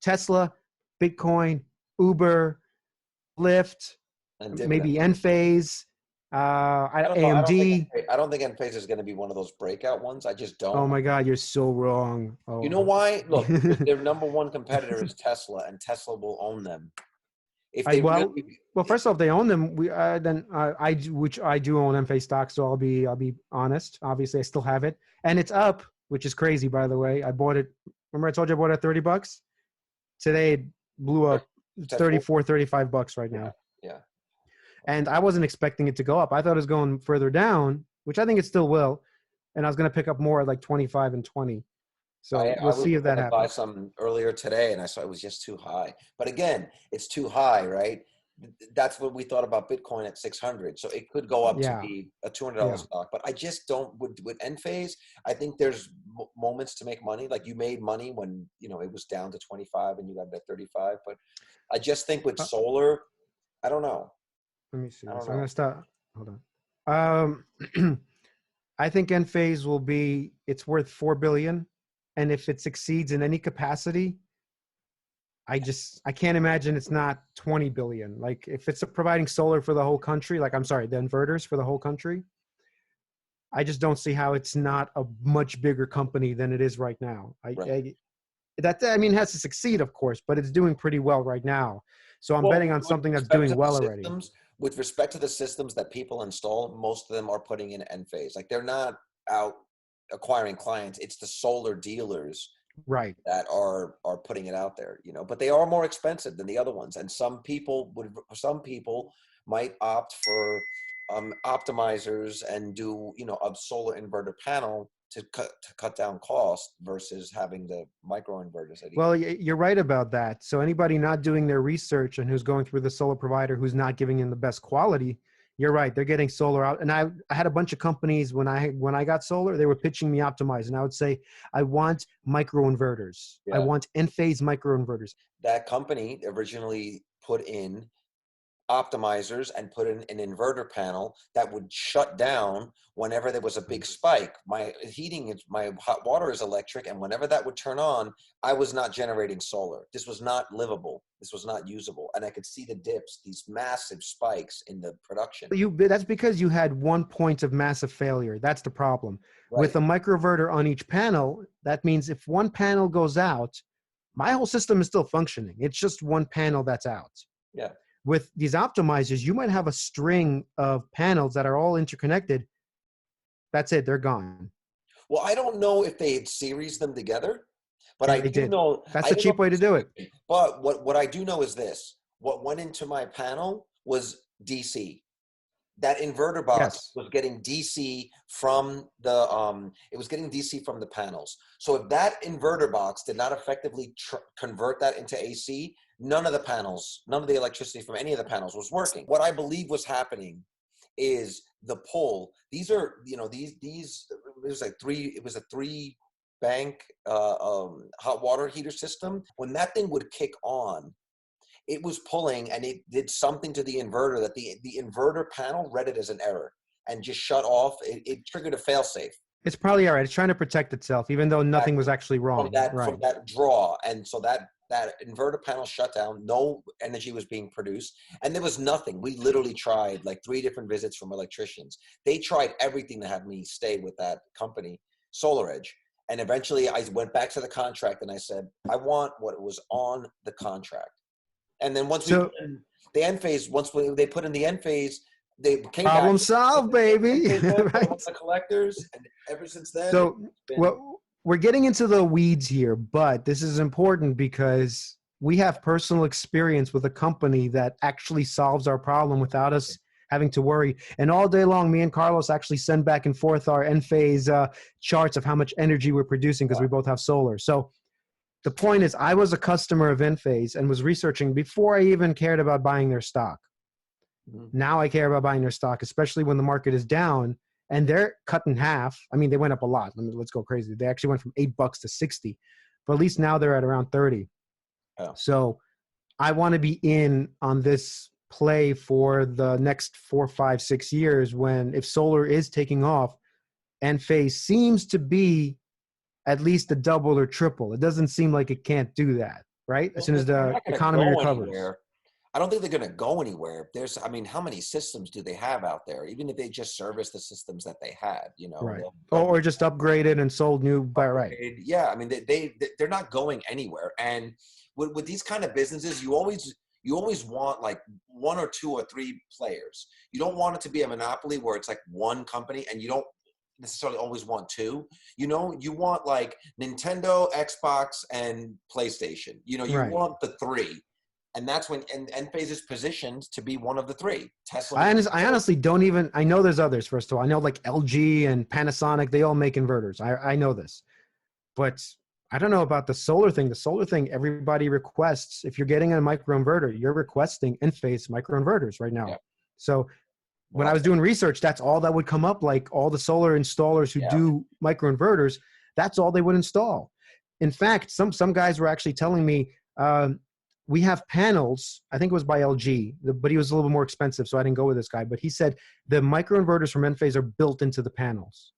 Tesla, Bitcoin, Uber, Lyft, And maybe dividends. Enphase, I don't know. AMD. I don't think Enphase is going to be one of those breakout ones. I just Oh don't. my God, you're so wrong. You Oh, know why? Look, because their number one competitor is Tesla, and Tesla will own them. If I they well, really, well. First off, they own them. We then which I do own Enphase stock, so I'll be honest. Obviously, I still have it, and it's up, which is crazy. By the way, I bought it. Remember, I told you I bought it at $30. Today, it blew up. It's Tesla, 34, $35 right yeah, now. yeah. And I wasn't expecting it to go up. I thought it was going further down, which I think it still will. And I was going to pick up more at like 25 and 20. So I we'll was see if that going to buy happens. some earlier today, and I saw it was just too high. But again, it's too high, right? That's what we thought about Bitcoin at 600. So it could go up to Yeah. be a $200 Yeah. stock. But I just don't with Enphase. I think there's moments to make money. Like you made money when it was down to 25 and you got it at 35. But I just think with Uh, solar, I don't know. Let me see. I don't So I'm going know. to start. Hold on. I think Enphase will be, it's worth 4 billion. And if it succeeds in any capacity, I can't imagine it's not 20 billion. Like if it's providing solar for the whole country, like I'm sorry, the inverters for the whole country, I just don't see how it's not a much bigger company than it is right now. Right. I mean, it has to succeed, of course, but it's doing pretty well right now. So I'm Well, betting on with something that's respect doing to the well already. systems, with respect to the systems that people install, most of them are putting in Enphase. Like they're not out acquiring clients. It's the solar dealers Right. that are putting it out there, but they are more expensive than the other ones. And some people might opt for optimizers and do, a solar inverter panel to cut down cost versus having the micro inverters at Well, you're right about that. So anybody not doing their research and who's going through the solar provider who's not giving in the best quality, you're right. They're getting solar out. And I had a bunch of companies when I got solar, they were pitching me optimized. And I would say, I want micro inverters. I Yeah. want Enphase micro inverters. That company originally put in optimizers and put in an inverter panel that would shut down whenever there was a big spike. My hot water is electric, and whenever that would turn on, I was not generating solar. This was not livable. This was not usable. And I could see the dips, these massive spikes in the production. That's because you had 1 point of massive failure. That's the problem. Right. With a microinverter on each panel, that means if one panel goes out, my whole system is still functioning. It's just one panel that's out. Yeah. With these optimizers, you might have a string of panels that are all interconnected. That's it. They're gone. Well, I don't know if they had series them together, but I They do did. know That's the cheap way to do it. But what I do know is this: what went into my panel was DC. That inverter box Yes. was getting DC from the panels. So if that inverter box did not effectively convert that into AC, none of the electricity from any of the panels was working. What I believe was happening is the pull. These are, it was a three bank hot water heater system. When that thing would kick on, it was pulling, and it did something to the inverter that the inverter panel read it as an error and just shut off. It triggered a failsafe. It's probably all right. It's trying to protect itself, even though nothing was actually wrong. From that draw. And so that inverter panel shut down. No energy was being produced, and there was nothing. We literally tried like 3 different visits from electricians. They tried everything to have me stay with that company, SolarEdge. And eventually I went back to the contract and I said, I want what was on the contract. And then once they put in the Enphase, they came problem back. solved, baby. Right? The collectors, and ever since then. So, we're getting into the weeds here, but this is important because we have personal experience with a company that actually solves our problem without us having to worry. And all day long, me and Carlos actually send back and forth our Enphase charts of how much energy we're producing because we both have solar. So the point is, I was a customer of Enphase and was researching before I even cared about buying their stock. Mm-hmm. Now I care about buying their stock, especially when the market is down and they're cut in half. I mean, they went up a lot. Let's go crazy. They actually went from $8 to 60, but at least now they're at around 30. Oh. So I want to be in on this play for the next 4, 5, 6 years when, if solar is taking off, Enphase seems to be at least a double or triple. It doesn't seem like it can't do that. right? As Well, soon as they're the not going to economy go recovers. anywhere. I don't think they're going to go anywhere. I mean, how many systems do they have out there? Even if they just service the systems that they had, Right. they'll Or just upgraded and sold new by right. upgrade. Yeah, I mean, they're not going anywhere. And with these kind of businesses, you always want like one or two or three players. You don't want it to be a monopoly where it's like one company, and you don't necessarily always want two. You want like Nintendo, Xbox, and PlayStation. You Right. want the three. And that's when Enphase is positioned to be one of the three. Tesla. I honestly don't even, I know there's others, first of all. I know like LG and Panasonic, they all make inverters. I know this. But I don't know about the solar thing. The solar thing, everybody requests, if you're getting a microinverter, you're requesting Enphase microinverters right now. Yeah. So when Well, I was doing research, that's all that would come up. Like all the solar installers who yeah. do microinverters, that's all they would install. In fact, some guys were actually telling me, we have panels. I think it was by LG, but he was a little bit more expensive, so I didn't go with this guy. But he said the microinverters from Enphase are built into the panels,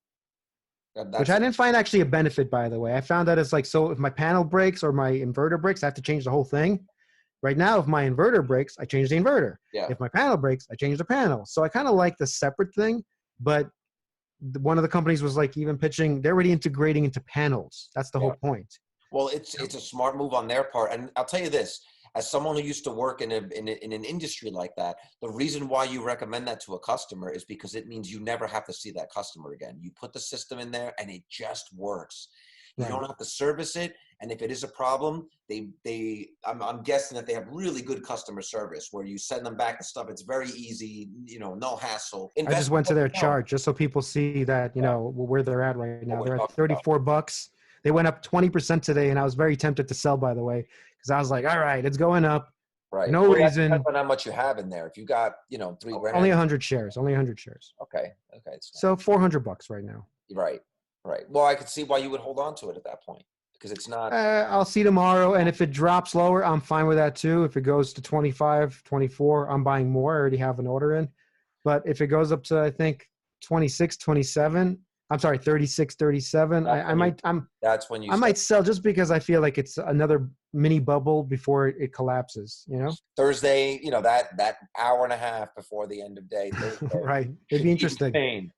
which I didn't find actually a benefit, by the way. I found that it's like, so if my panel breaks or my inverter breaks, I have to change the whole thing. Right now, if my inverter breaks, I change the inverter. Yeah. If my panel breaks, I change the panel. So I kind of like the separate thing, but one of the companies was like even pitching, they're already integrating into panels. That's the whole point. Well, it's a smart move on their part. And I'll tell you this, as someone who used to work in an industry like that, the reason why you recommend that to a customer is because it means you never have to see that customer again. You put the system in there and it just works. You don't have to service it. And if it is a problem, I'm guessing that they have really good customer service where you send them back the stuff. It's very easy, no hassle. I just went to their chart just so people see that, where they're at right now. They're at $34. They went up 20% today, and I was very tempted to sell, by the way, because I was like, all right, it's going up. Right. No reason. Depends on how much you have in there. If you got, $3 grand. Only 100 shares. Only 100 shares. Okay. So $400 right now. Right. Well, I could see why you would hold on to it at that point because it's not. I'll see tomorrow, and if it drops lower, I'm fine with that too. If it goes to 25, 24, I'm buying more. I already have an order in. But if it goes up to, I think, 26, 27, I'm sorry, 36, 37, I might sell just because I feel like it's another mini bubble before it collapses, Thursday, that hour and a half before the end of day. Thursday, right. It'd be interesting.